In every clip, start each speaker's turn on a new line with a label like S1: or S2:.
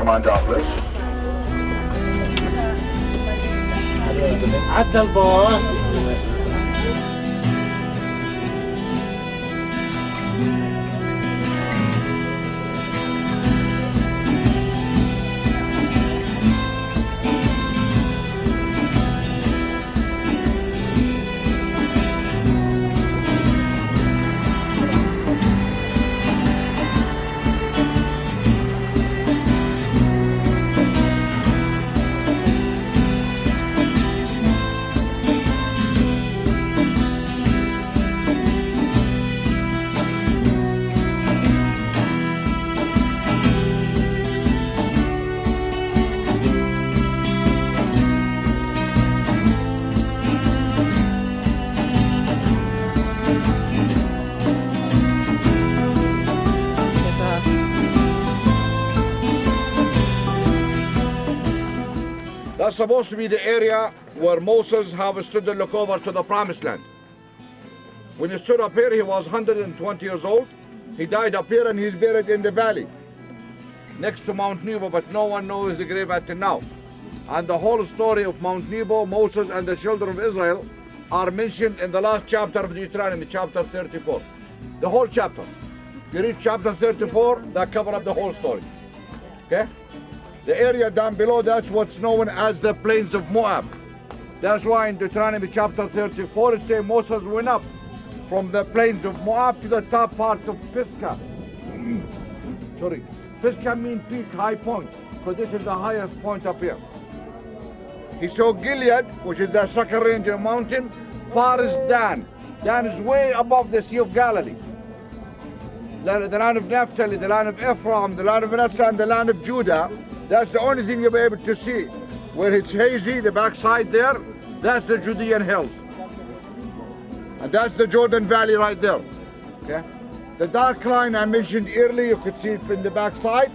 S1: command our place.
S2: عدى الباص.
S1: That's supposed to be the area where Moses have stood and look over to the promised land. When he stood up here, he was 120 years old. He died up here and he's buried in the valley next to Mount Nebo, but no one knows the grave until now. And the whole story of Mount Nebo, Moses and the children of Israel are mentioned in the last chapter of Deuteronomy, chapter 34. The whole chapter. You read chapter 34, that covers up the whole story. Okay? The area down below, that's what's known as the plains of Moab. That's why in Deuteronomy chapter 34, it says Moses went up from the plains of Moab to the top part of Pisgah. Sorry. Pisgah means peak, high point, because this is the highest point up here. He saw Gilead, which is the second range of mountain, far as Dan. Dan is way above the Sea of Galilee. The land of Naphtali, the land of Ephraim, the land of Manasseh, and the land of Judah. That's the only thing you'll be able to see. Where it's hazy, the backside there, that's the Judean hills. And that's the Jordan Valley right there. Okay? The dark line I mentioned earlier, you could see it in the backside.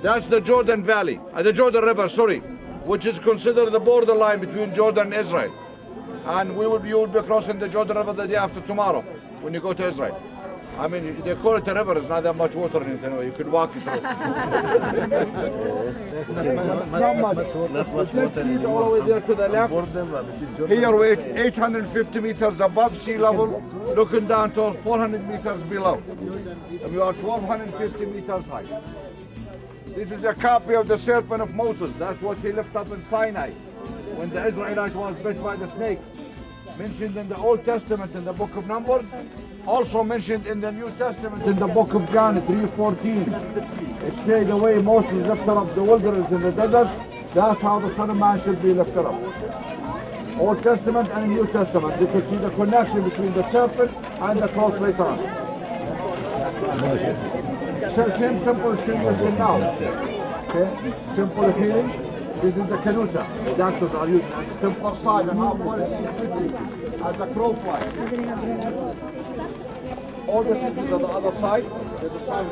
S1: That's the Jordan Valley, the Jordan River, sorry, which is considered the borderline between Jordan and Israel. And you will be crossing the Jordan River the day after tomorrow when you go to Israel. I mean, they call it a river, it's not that much water in it, you know, you could walk it through.
S3: There's not much water anymore.
S1: All the way there to the left. Here we're 850 meters above sea level, looking down to 400 meters below. And we are 1250 meters high. This is a copy of the serpent of Moses. That's what he lifted up in Sinai when the Israelite was bit by the snake. Mentioned in the Old Testament in the book of Numbers, also mentioned in the New Testament in the book of John 3:14. It says the way Moses lifted up the wilderness in the desert, that's how the Son of Man should be lifted up. Old Testament and New Testament, you could see the connection between the serpent and the cross later on. Same simple as healing is now. Okay? Simple healing. This is the canusa. The doctors are using a simple side and how far it's as a crow flies. All the cities on the other side, there's a sign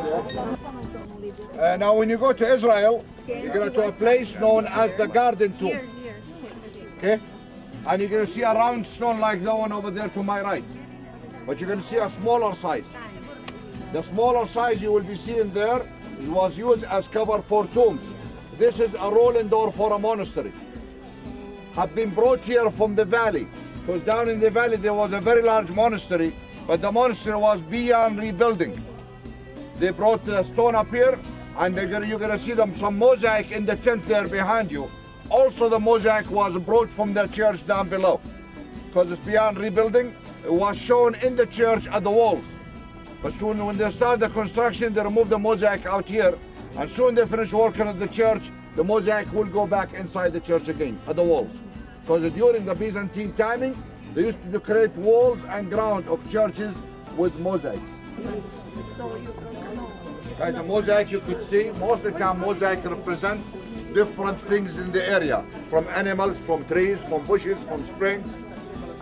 S1: there. Now when you go to Israel, you go to a place known as the Garden Tomb. Okay? And you're going to see a round stone like the one over there to my right. But you're going to see a smaller size. The smaller size you will be seeing there was used as cover for tombs. This is a rolling door for a monastery. Have been brought here from the valley, because down in the valley there was a very large monastery, but the monastery was beyond rebuilding. They brought the stone up here, and you're gonna see some mosaic in the tent there behind you. Also the mosaic was brought from the church down below, because it's beyond rebuilding. It was shown in the church at the walls. But soon when they start the construction, they remove the mosaic out here, and soon they finish working at the church, the mosaic will go back inside the church again, at the walls. Because during the Byzantine timing, they used to decorate walls and ground of churches with mosaics. Guys, the mosaic you could see, most of the time mosaic represent different things in the area, from animals, from trees, from bushes, from springs.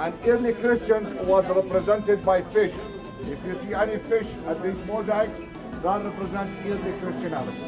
S1: And early Christians was represented by fish. If you see any fish at these mosaics, that represents early Christianity.